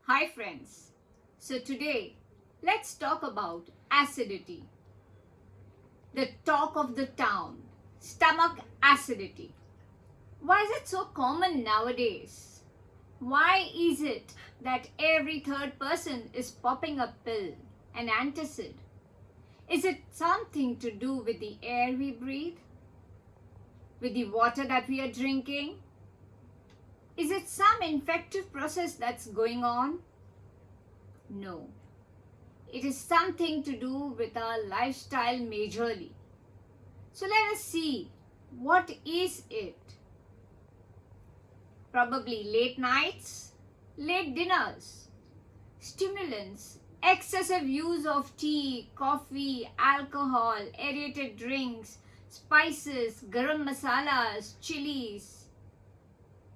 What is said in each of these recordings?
Hi friends. So today let's talk about acidity. The talk of the town. Stomach acidity. Why is it so common nowadays? Why is it that every third person is popping a pill, an antacid? Is it something to do with the air we breathe? With the water that we are drinking? Is it some infective process that's going on? No. It is something to do with our lifestyle majorly. So let us see, what is it? Probably late nights, late dinners, stimulants, excessive use of tea, coffee, alcohol, aerated drinks, spices, garam masalas, chilies,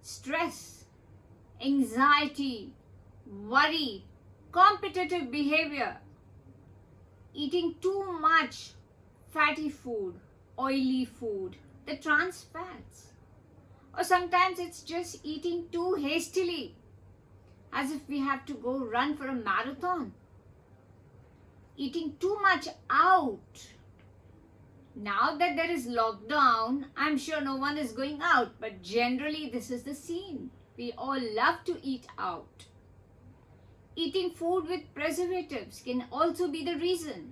stress, anxiety, worry, competitive behavior, eating too much fatty food, oily food, the trans fats. Or sometimes it's just eating too hastily, as if we have to go run for a marathon. Eating too much out. Now that there is lockdown, I'm sure no one is going out, but generally this is the scene. We all love to eat out. Eating food with preservatives can also be the reason.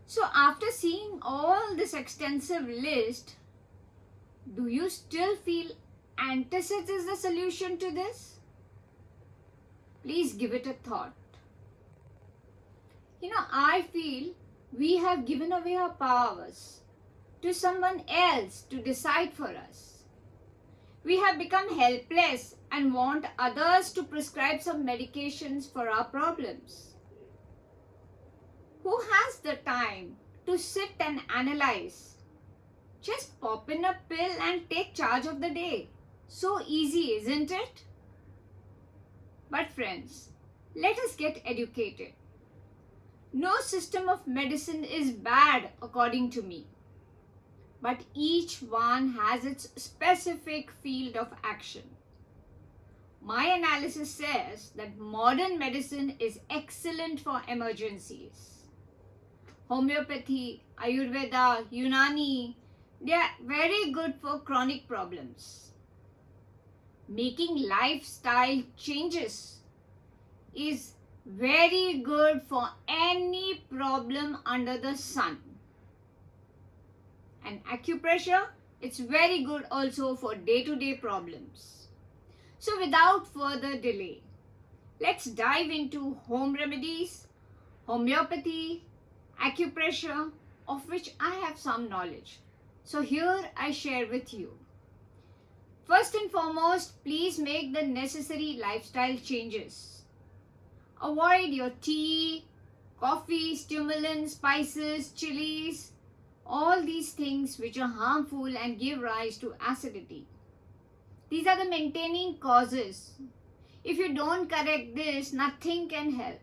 So after seeing all this extensive list, do you still feel antacids is the solution to this? Please give it a thought. I feel we have given away our powers to someone else to decide for us. We have become helpless and want others to prescribe some medications for our problems. Who has the time to sit and analyze? Just pop in a pill and take charge of the day. So easy, isn't it? But friends, let us get educated. No system of medicine is bad according to me. But each one has its specific field of action. My analysis says that modern medicine is excellent for emergencies. Homeopathy, Ayurveda, Unani, they are very good for chronic problems. Making lifestyle changes is very good for any problem under the sun. And acupressure, it's very good also for day-to-day problems. So without further delay, let's dive into home remedies, homeopathy, acupressure, of which I have some knowledge. So here I share with you. First and foremost, please make the necessary lifestyle changes. Avoid your tea, coffee, stimulants, spices, chilies, all these things which are harmful and give rise to acidity. These are the maintaining causes. If you don't correct this, nothing can help.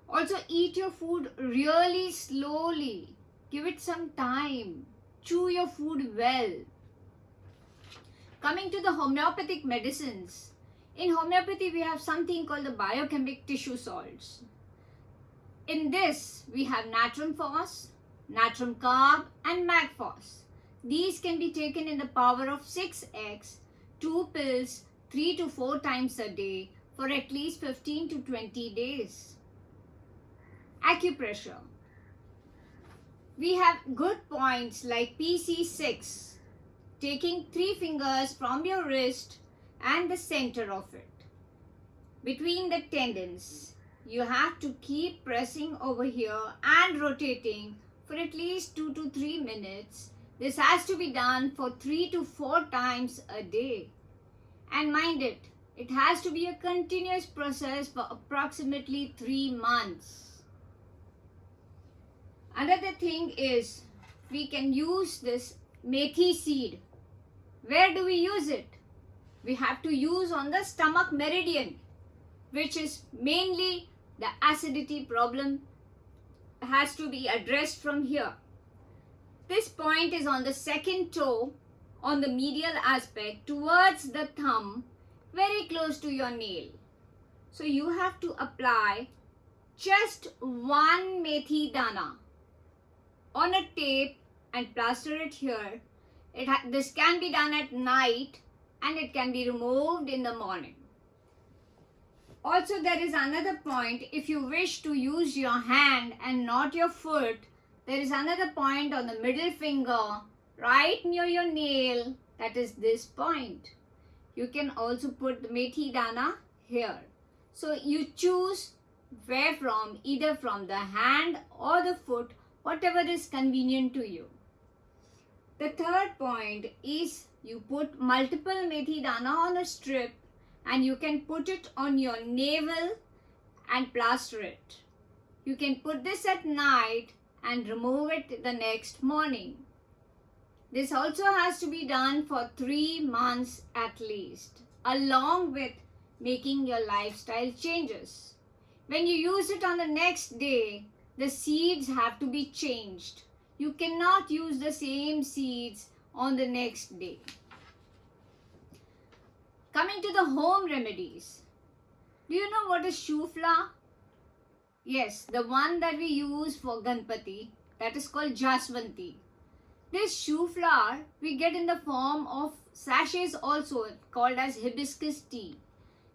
Also, eat your food really slowly. Give it some time. Chew your food well. Coming to the homeopathic medicines. In homeopathy, we have something called the biochemic tissue salts. In this, we have natrum phos, natrum carb, and magphos. These can be taken in the power of 6x, 2 pills, 3 to 4 times a day for at least 15 to 20 days. Acupressure. We have good points like PC6, taking 3 fingers from your wrist and the center of it. Between the tendons, you have to keep pressing over here and rotating for at least 2 to 3 minutes. This has to be done for 3 to 4 times a day. And mind it, it has to be a continuous process for approximately 3 months. Another thing is, we can use this methi seed. Where do we use it? We have to use on the stomach meridian, which is mainly the acidity problem has to be addressed from here. This point is on the second toe on the medial aspect towards the thumb very close to your nail. So you have to apply just one methi dana on a tape and plaster it here. This can be done at night and it can be removed in the morning. Also, there is another point. If you wish to use your hand and not your foot, there is another point on the middle finger right near your nail. That is this point. You can also put the methi dana here. So you choose where from, either from the hand or the foot, whatever is convenient to you. The third point is you put multiple methi dana on a strip and you can put it on your navel and plaster it. You can put this at night and remove it the next morning. This also has to be done for 3 months at least, along with making your lifestyle changes. When you use it on the next day, the seeds have to be changed. You cannot use the same seeds on the next day. Coming to the home remedies. Do you know what is shufla? Yes, the one that we use for Ganpati, that is called Jaswanti. This shufla we get in the form of sachets also, called as hibiscus tea.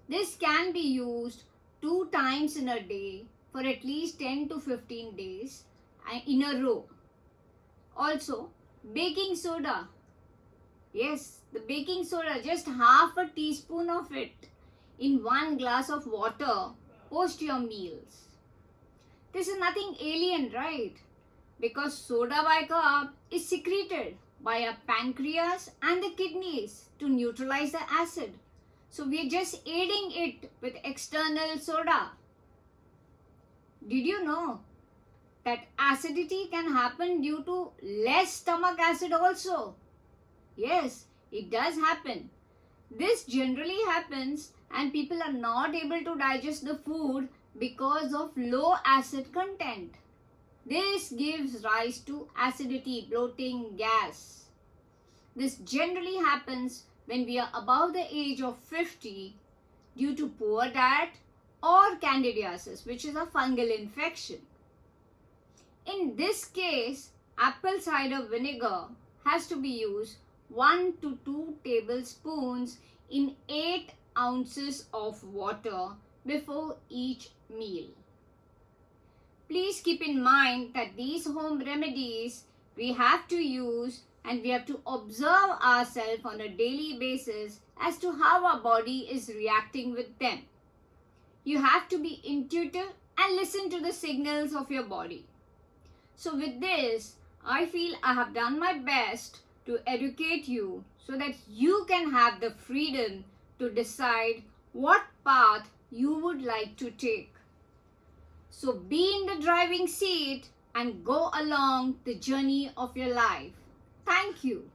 This can be used 2 times in a day for at least 10 to 15 days in a row. Also, baking soda. Yes, the baking soda, just half a teaspoon of it in 1 glass of water post your meals. This is nothing alien, right? Because soda bicarb is secreted by our pancreas and the kidneys to neutralize the acid. So we are just aiding it with external soda. Did you know that acidity can happen due to less stomach acid also? Yes, it does happen. This generally happens and people are not able to digest the food because of low acid content. This gives rise to acidity, bloating, gas. This generally happens when we are above the age of 50 due to poor diet or candidiasis, which is a fungal infection. In this case, apple cider vinegar has to be used 1 to 2 tablespoons in 8 ounces of water before each meal. Please keep in mind that these home remedies we have to use and we have to observe ourselves on a daily basis as to how our body is reacting with them. You have to be intuitive and listen to the signals of your body. So with this, I feel I have done my best to educate you so that you can have the freedom to decide what path you would like to take. So be in the driving seat and go along the journey of your life. Thank you.